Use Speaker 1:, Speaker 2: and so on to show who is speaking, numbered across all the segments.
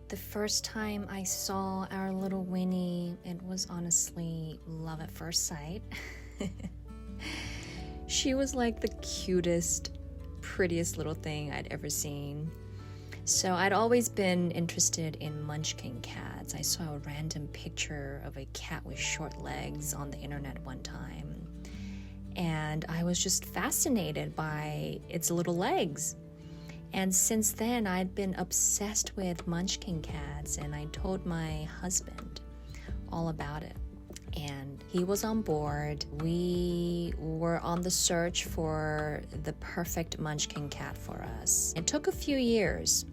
Speaker 1: The first time I saw our little Winnie, it was honestly love at first sight. She was like the cutest, prettiest little thing I'd ever seen. So I'd always been interested in munchkin cats. I saw a random picture of a cat with short legs on the internet one time, and I was just fascinated by its little legs. And since then, I'd been obsessed with munchkin cats, and I told my husband all about it. And he was on board. We were on the search for the perfect munchkin cat for us. It took a few years,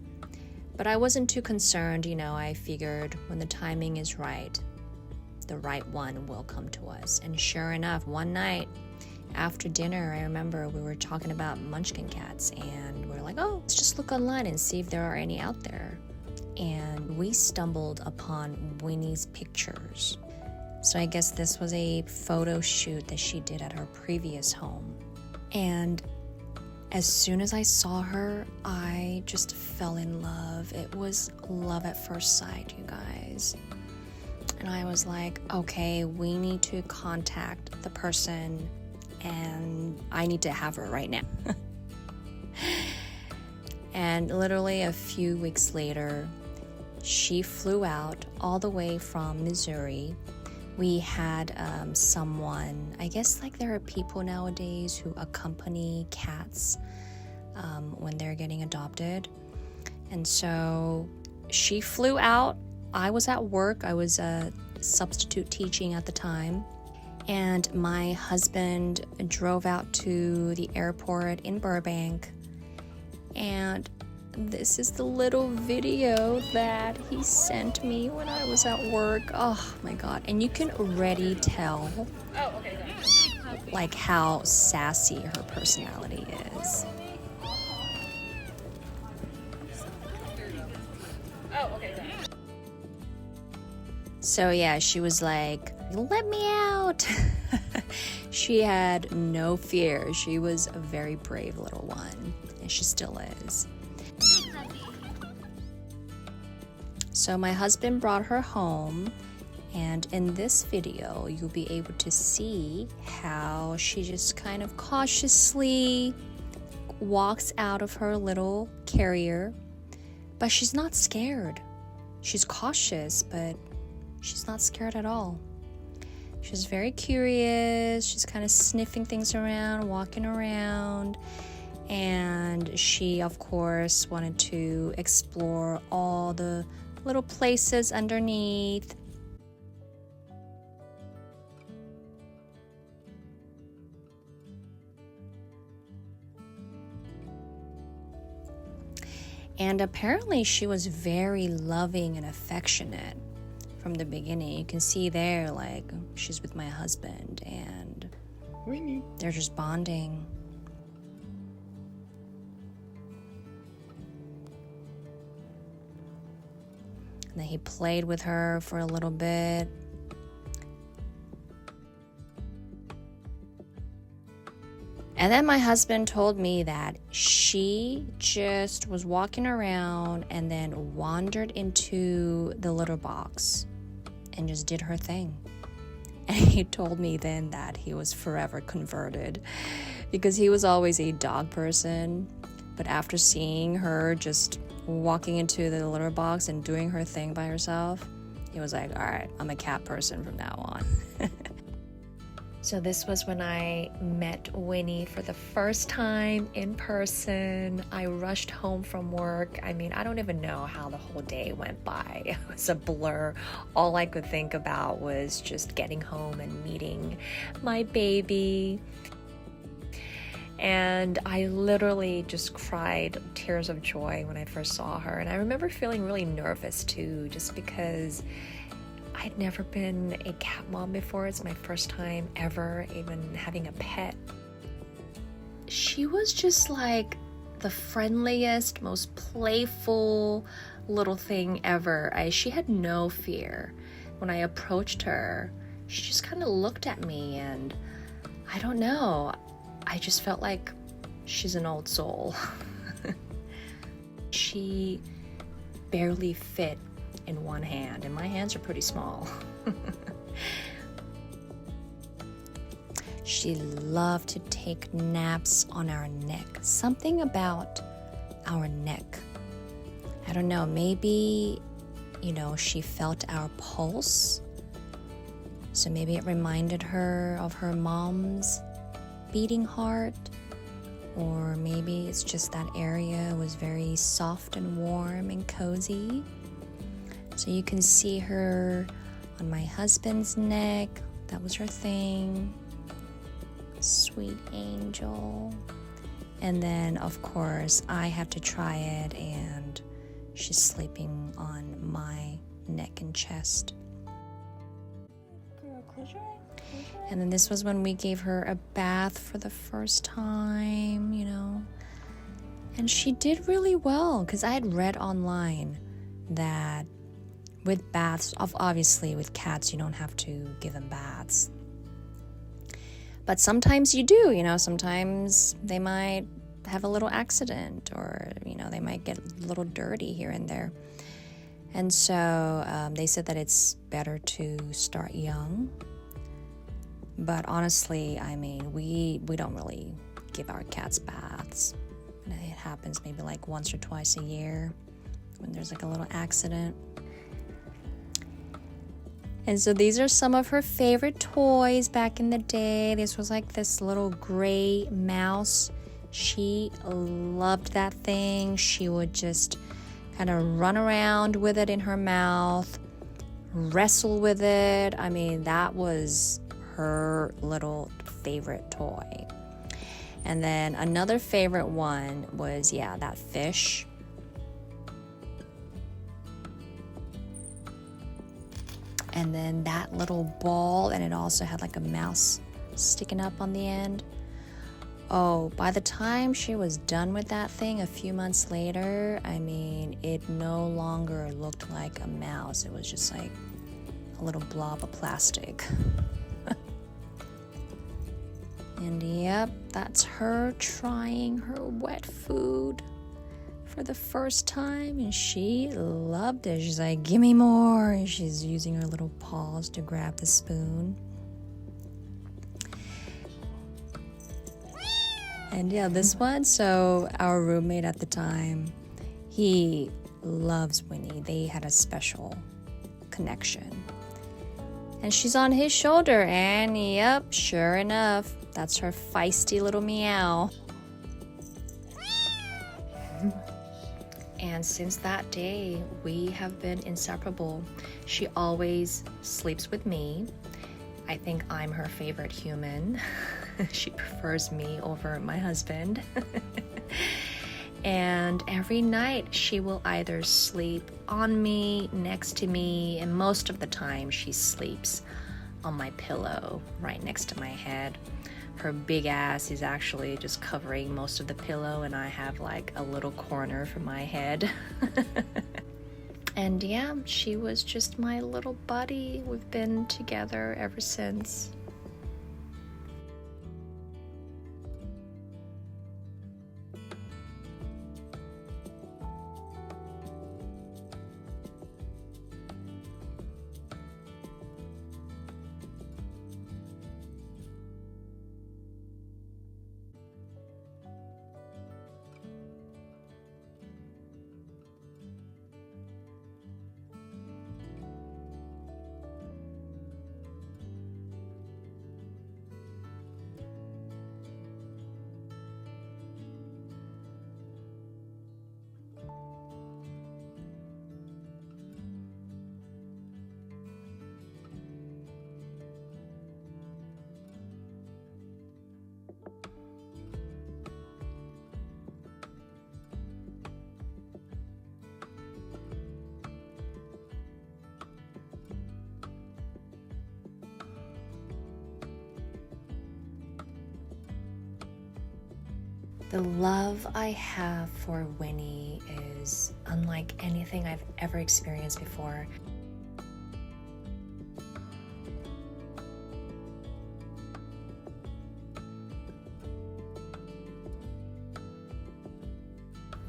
Speaker 1: but I wasn't too concerned. I figured when the timing is right, the right one will come to us. And sure enough, one night, after dinner, I remember we were talking about munchkin cats, and we're like, oh, let's just look online and see if there are any out there. And we stumbled upon Winnie's pictures. So I guess this was a photo shoot that she did at her previous home. And as soon as I saw her, I just fell in love. It was love at first sight, you guys. And I was like, okay, we need to contact the person, and I need to have her right now. And literally a few weeks later, she flew out all the way from Missouri. We had someone, I guess like there are people nowadays who accompany cats when they're getting adopted. And so she flew out. I was at work. I was substitute teaching at the time. And my husband drove out to the airport in Burbank. And this is the little video that he sent me when I was at work. Oh my God. And you can already tell like how sassy her personality is. So yeah, she was like, let me out. She had no fear. She was a very brave little one, and she still is. So my husband brought her home, and in this video, you'll be able to see how she just kind of cautiously walks out of her little carrier, but she's not scared. She's cautious, but she's not scared at all. She's very curious. She's kind of sniffing things around, walking around. And she, of course, wanted to explore all the little places underneath. And apparently she was very loving and affectionate from the beginning. You can see there, like, she's with my husband and Winnie. They're just bonding. And then he played with her for a little bit. And then my husband told me that she just was walking around and then wandered into the litter box and just did her thing. And he told me then that he was forever converted because he was always a dog person. But after seeing her just walking into the litter box and doing her thing by herself, he was like, all right, I'm a cat person from now on. So this was when I met Winnie for the first time in person. I rushed home from work. I mean, I don't even know how the whole day went by. It was a blur. All I could think about was just getting home and meeting my baby. And I literally just cried tears of joy when I first saw her. And I remember feeling really nervous too, just because I'd never been a cat mom before. It's my first time ever even having a pet. She was just like the friendliest, most playful little thing ever. She had no fear. When I approached her, she just kind of looked at me, and I don't know, I just felt like she's an old soul. She barely fit in one hand, and my hands are pretty small. She loved to take naps on our neck. Something about our neck. I don't know, maybe, she felt our pulse. So maybe it reminded her of her mom's beating heart. Or maybe it's just that area was very soft and warm and cozy. So you can see her on my husband's neck. That was her thing. Sweet angel. And then, of course, I have to try it, and she's sleeping on my neck and chest. Girl, close your eye. And then this was when we gave her a bath for the first time, And she did really well, because I had read online that with baths, obviously with cats, you don't have to give them baths. But sometimes you do, sometimes they might have a little accident, or, they might get a little dirty here and there. And so they said that it's better to start young. But honestly, we don't really give our cats baths. It happens maybe like once or twice a year when there's like a little accident. And so these are some of her favorite toys back in the day. This was like this little gray mouse. She loved that thing. She would just kind of run around with it in her mouth, wrestle with it. That was her little favorite toy. And then another favorite one was, that fish. And then that little ball, and it also had like a mouse sticking up on the end. Oh, by the time she was done with that thing a few months later, it no longer looked like a mouse. It was just like a little blob of plastic. And yep, that's her trying her wet food for the first time, and she loved it. She's like, give me more. And she's using her little paws to grab the spoon. And this one, so our roommate at the time, he loves Winnie. They had a special connection. And she's on his shoulder, and yep, sure enough, that's her feisty little meow. And since that day, we have been inseparable. She always sleeps with me. I think I'm her favorite human. She prefers me over my husband. And every night she will either sleep on me, next to me, and most of the time she sleeps on my pillow right next to my head. Her big ass is actually just covering most of the pillow, and I have like a little corner for my head. And she was just my little buddy. We've been together ever since. The love I have for Winnie is unlike anything I've ever experienced before.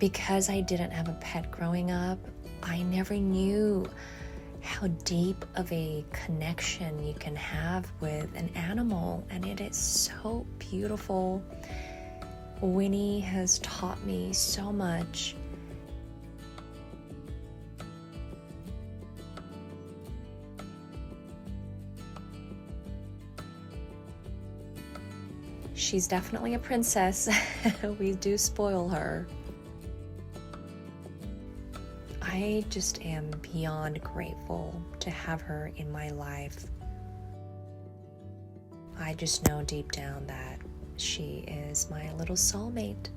Speaker 1: Because I didn't have a pet growing up, I never knew how deep of a connection you can have with an animal, and it is so beautiful. Winnie has taught me so much. She's definitely a princess. We do spoil her. I just am beyond grateful to have her in my life. I just know deep down that she is my little soulmate.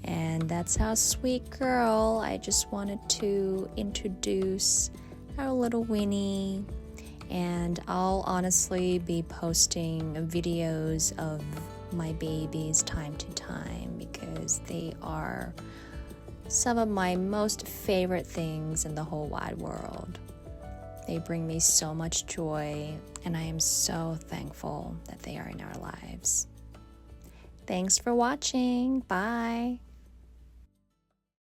Speaker 1: And that's our sweet girl. I just wanted to introduce our little Winnie. And I'll honestly be posting videos of my babies time to time because they are some of my most favorite things in the whole wide world. They bring me so much joy, and I am so thankful that they are in our lives. Thanks for watching. Bye.